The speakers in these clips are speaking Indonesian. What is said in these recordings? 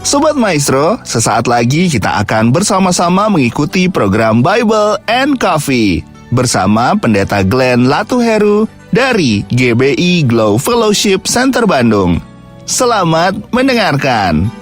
Sobat Maestro, sesaat lagi kita akan bersama-sama mengikuti program Bible and Coffee bersama Pendeta Glenn Latuheru dari GBI Glow Fellowship Center Bandung. Selamat mendengarkan.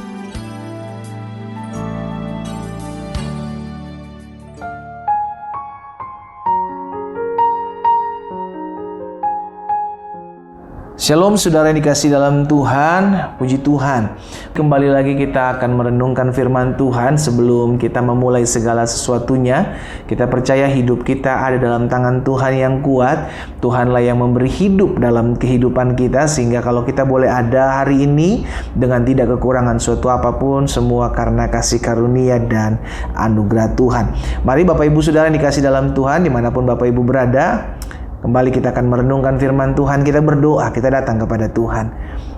Shalom saudara yang dikasih dalam Tuhan, puji Tuhan. Kembali lagi kita akan merenungkan firman Tuhan. Sebelum kita memulai segala sesuatunya, kita percaya hidup kita ada dalam tangan Tuhan yang kuat. Tuhanlah yang memberi hidup dalam kehidupan kita, sehingga kalau kita boleh ada hari ini dengan tidak kekurangan suatu apapun, semua karena kasih karunia dan anugerah Tuhan. Mari Bapak Ibu saudara yang dikasih dalam Tuhan, dimanapun Bapak Ibu berada, kembali kita akan merenungkan firman Tuhan. Kita berdoa, kita datang kepada Tuhan.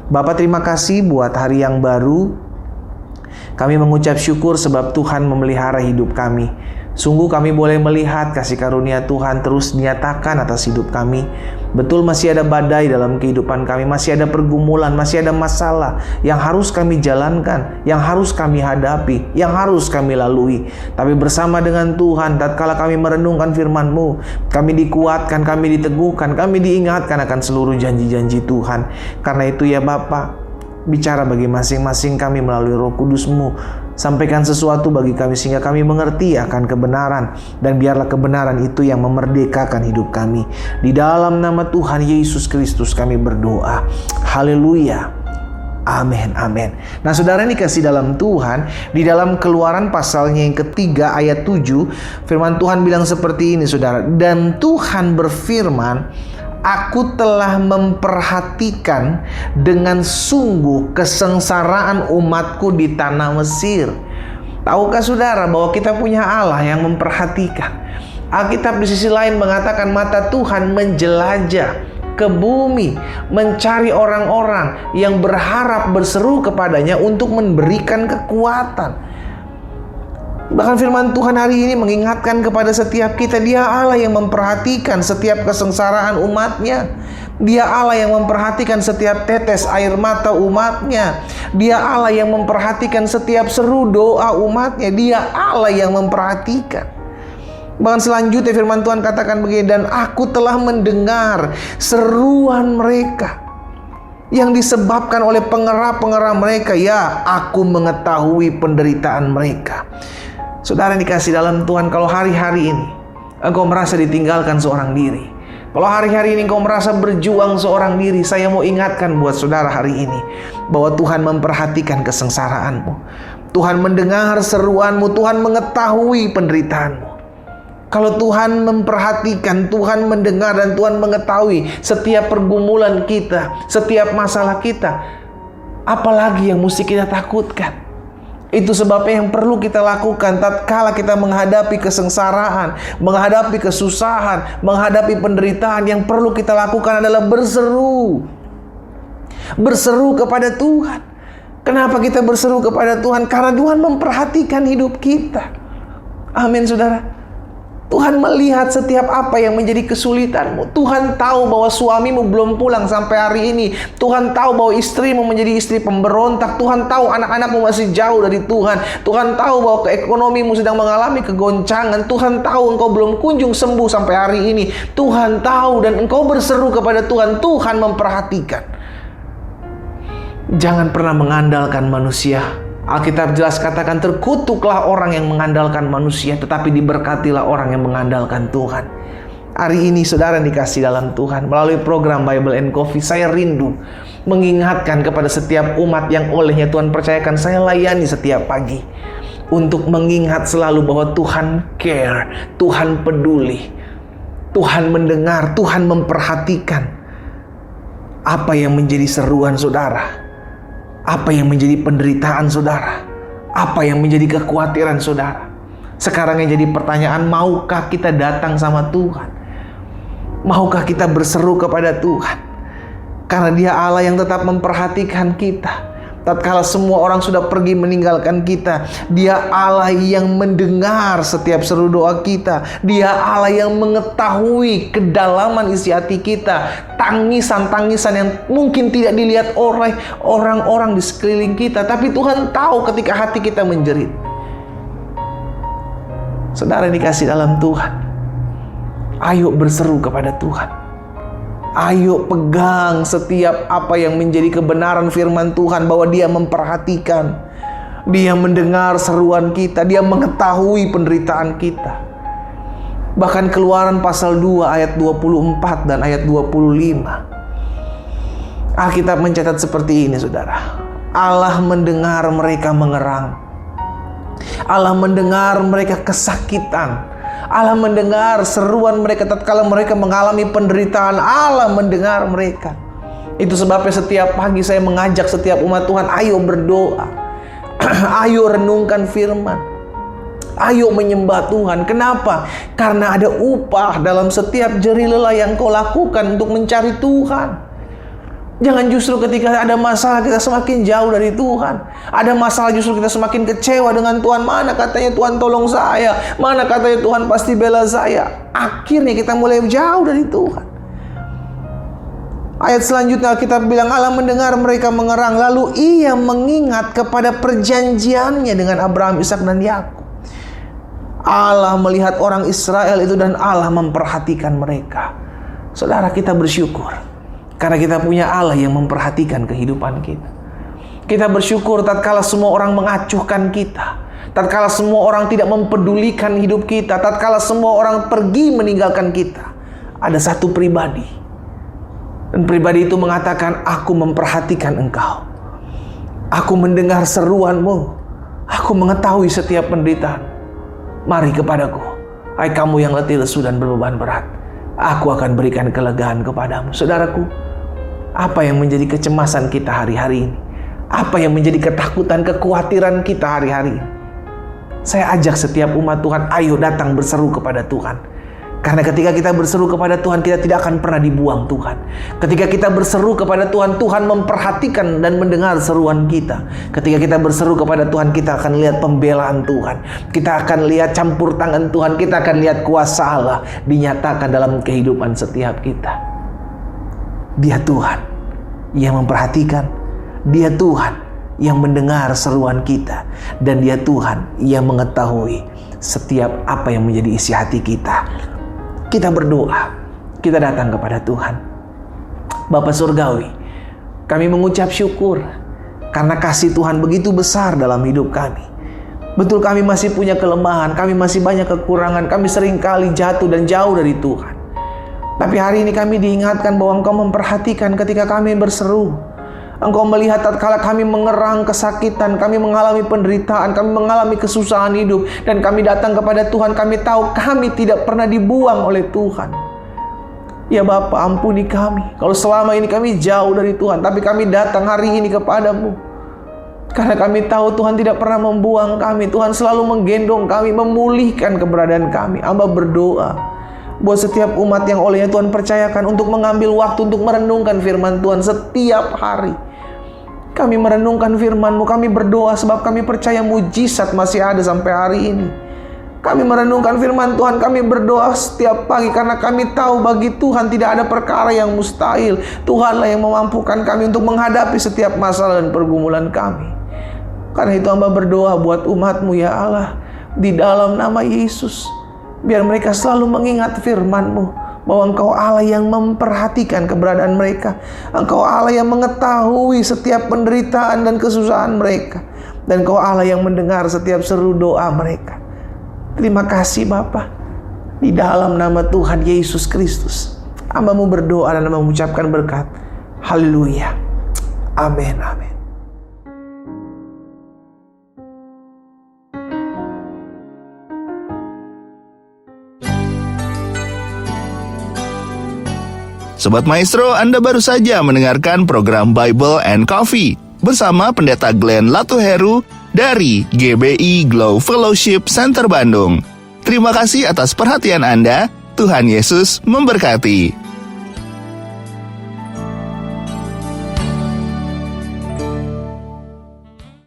Bapa, terima kasih buat hari yang baru. Kami mengucap syukur sebab Tuhan memelihara hidup kami. Sungguh kami boleh melihat kasih karunia Tuhan terus dinyatakan atas hidup kami. Betul masih ada badai dalam kehidupan kami, masih ada pergumulan, masih ada masalah yang harus kami jalankan, yang harus kami hadapi, yang harus kami lalui. Tapi bersama dengan Tuhan, tatkala kami merenungkan firman-Mu, kami dikuatkan, kami diteguhkan, kami diingatkan akan seluruh janji-janji Tuhan. Karena itu ya Bapa, bicara bagi masing-masing kami melalui Roh Kudus-Mu. Sampaikan sesuatu bagi kami sehingga kami mengerti akan kebenaran, dan biarlah kebenaran itu yang memerdekakan hidup kami. Di dalam nama Tuhan Yesus Kristus kami berdoa. Haleluya. Amin, amin. Nah saudara yang dikasih dalam Tuhan, di dalam Keluaran pasalnya yang ketiga ayat 7, firman Tuhan bilang seperti ini saudara. Dan Tuhan berfirman, Aku telah memperhatikan dengan sungguh kesengsaraan umatku di tanah Mesir. Tahukah saudara bahwa kita punya Allah yang memperhatikan? Alkitab di sisi lain mengatakan mata Tuhan menjelajah ke bumi, mencari orang-orang yang berharap berseru kepadanya untuk memberikan kekuatan. Bahkan firman Tuhan hari ini mengingatkan kepada setiap kita, Dia Allah yang memperhatikan setiap kesengsaraan umatnya. Dia Allah yang memperhatikan setiap tetes air mata umatnya. Dia Allah yang memperhatikan setiap seru doa umatnya. Dia Allah yang memperhatikan. Bahkan selanjutnya firman Tuhan katakan begini, dan aku telah mendengar seruan mereka yang disebabkan oleh pengerah-pengerah mereka. Ya, aku mengetahui penderitaan mereka. Saudara yang dikasih dalam Tuhan, kalau hari-hari ini engkau merasa ditinggalkan seorang diri, kalau hari-hari ini engkau merasa berjuang seorang diri, saya mau ingatkan buat saudara hari ini bahwa Tuhan memperhatikan kesengsaraanmu. Tuhan mendengar seruanmu, Tuhan mengetahui penderitaanmu. Kalau Tuhan memperhatikan, Tuhan mendengar, dan Tuhan mengetahui setiap pergumulan kita, setiap masalah kita, apalagi yang mesti kita takutkan? Itu sebabnya yang perlu kita lakukan tatkala kita menghadapi kesengsaraan, menghadapi kesusahan, menghadapi penderitaan, yang perlu kita lakukan adalah berseru. Berseru kepada Tuhan. Kenapa kita berseru kepada Tuhan? Karena Tuhan memperhatikan hidup kita. Amin saudara. Tuhan melihat setiap apa yang menjadi kesulitanmu. Tuhan tahu bahwa suamimu belum pulang sampai hari ini. Tuhan tahu bahwa istrimu menjadi istri pemberontak. Tuhan tahu anak-anakmu masih jauh dari Tuhan. Tuhan tahu bahwa ekonomimu sedang mengalami kegoncangan. Tuhan tahu engkau belum kunjung sembuh sampai hari ini. Tuhan tahu, dan engkau berseru kepada Tuhan. Tuhan memperhatikan. Jangan pernah mengandalkan manusia. Alkitab jelas katakan, terkutuklah orang yang mengandalkan manusia, tetapi diberkatilah orang yang mengandalkan Tuhan. Hari ini saudara yang dikasih dalam Tuhan, melalui program Bible and Coffee, saya rindu mengingatkan kepada setiap umat yang olehnya Tuhan percayakan saya layani setiap pagi, untuk mengingat selalu bahwa Tuhan care, Tuhan peduli, Tuhan mendengar, Tuhan memperhatikan apa yang menjadi seruan saudara, apa yang menjadi penderitaan saudara, apa yang menjadi kekhawatiran saudara. Sekarang yang jadi pertanyaan, maukah kita datang sama Tuhan? Maukah kita berseru kepada Tuhan? Karena Dia Allah yang tetap memperhatikan kita. Tatkala semua orang sudah pergi meninggalkan kita, Dia Allah yang mendengar setiap seru doa kita. Dia Allah yang mengetahui kedalaman isi hati kita, tangisan-tangisan yang mungkin tidak dilihat oleh orang-orang di sekeliling kita, tapi Tuhan tahu ketika hati kita menjerit. Saudara yang dikasih dalam Tuhan, ayo berseru kepada Tuhan. Ayo pegang setiap apa yang menjadi kebenaran firman Tuhan, bahwa Dia memperhatikan, Dia mendengar seruan kita, Dia mengetahui penderitaan kita. Bahkan Keluaran pasal 2 ayat 24 dan ayat 25. Alkitab mencatat seperti ini, saudara. Allah mendengar mereka mengerang. Allah mendengar mereka kesakitan. Allah mendengar seruan mereka tatkala mereka mengalami penderitaan. Allah mendengar mereka. Itu sebabnya setiap pagi saya mengajak setiap umat Tuhan, ayo berdoa. Ayo renungkan firman. Ayo menyembah Tuhan. Kenapa? Karena ada upah dalam setiap jerih lelah yang kau lakukan untuk mencari Tuhan. Jangan justru ketika ada masalah kita semakin jauh dari Tuhan. Ada masalah justru kita semakin kecewa dengan Tuhan. Mana katanya Tuhan tolong saya? Mana katanya Tuhan pasti bela saya? Akhirnya kita mulai jauh dari Tuhan. Ayat selanjutnya kita bilang Allah mendengar mereka mengerang, lalu Ia mengingat kepada perjanjiannya dengan Abraham, Ishak dan Yakub. Allah melihat orang Israel itu dan Allah memperhatikan mereka. Saudara, kita bersyukur karena kita punya Allah yang memperhatikan kehidupan kita. Kita bersyukur tatkala semua orang mengacuhkan kita, tatkala semua orang tidak mempedulikan hidup kita, tatkala semua orang pergi meninggalkan kita, ada satu pribadi. Dan pribadi itu mengatakan, aku memperhatikan engkau. Aku mendengar seruanmu. Aku mengetahui setiap penderitaan. Mari kepadaku, hai kamu yang letih lesu dan berbeban berat. Aku akan berikan kelegaan kepadamu. Saudaraku, apa yang menjadi kecemasan kita hari-hari ini? Apa yang menjadi ketakutan, kekhawatiran kita hari-hari ini? Saya ajak setiap umat Tuhan, ayo datang berseru kepada Tuhan. Karena ketika kita berseru kepada Tuhan, kita tidak akan pernah dibuang Tuhan. Ketika kita berseru kepada Tuhan, Tuhan memperhatikan dan mendengar seruan kita. Ketika kita berseru kepada Tuhan, kita akan lihat pembelaan Tuhan. Kita akan lihat campur tangan Tuhan. Kita akan lihat kuasa Allah dinyatakan dalam kehidupan setiap kita. Dia Tuhan yang memperhatikan. Dia Tuhan yang mendengar seruan kita. Dan Dia Tuhan yang mengetahui setiap apa yang menjadi isi hati kita. Kita berdoa, kita datang kepada Tuhan. Bapa Surgawi, kami mengucap syukur karena kasih Tuhan begitu besar dalam hidup kami. Betul, kami masih punya kelemahan, kami masih banyak kekurangan, kami seringkali jatuh dan jauh dari Tuhan. Tapi hari ini kami diingatkan bahwa Engkau memperhatikan ketika kami berseru. Engkau melihat tatkala kami mengerang kesakitan, kami mengalami penderitaan, kami mengalami kesusahan hidup, dan kami datang kepada Tuhan. Kami tahu kami tidak pernah dibuang oleh Tuhan. Ya Bapa, ampuni kami kalau selama ini kami jauh dari Tuhan, tapi kami datang hari ini kepadamu. Karena kami tahu Tuhan tidak pernah membuang kami. Tuhan selalu menggendong kami, memulihkan keberadaan kami. Hamba berdoa buat setiap umat yang olehnya Tuhan percayakan untuk mengambil waktu untuk merenungkan firman Tuhan setiap hari. Kami merenungkan firman-Mu, kami berdoa sebab kami percaya mujizat masih ada sampai hari ini. Kami merenungkan firman Tuhan, kami berdoa setiap pagi karena kami tahu bagi Tuhan tidak ada perkara yang mustahil. Tuhanlah yang memampukan kami untuk menghadapi setiap masalah dan pergumulan kami. Karena itu hamba berdoa buat umat-Mu ya Allah, di dalam nama Yesus. Biar mereka selalu mengingat firman-Mu, bahwa Engkau Allah yang memperhatikan keberadaan mereka. Engkau Allah yang mengetahui setiap penderitaan dan kesusahan mereka. Dan Engkau Allah yang mendengar setiap seru doa mereka. Terima kasih Bapa. Di dalam nama Tuhan Yesus Kristus, hamba-Mu berdoa dan mengucapkan berkat. Haleluya. Amin, amin. Sobat Maestro, Anda baru saja mendengarkan program Bible and Coffee bersama Pendeta Glenn Latuheru dari GBI Glow Fellowship Center Bandung. Terima kasih atas perhatian Anda. Tuhan Yesus memberkati.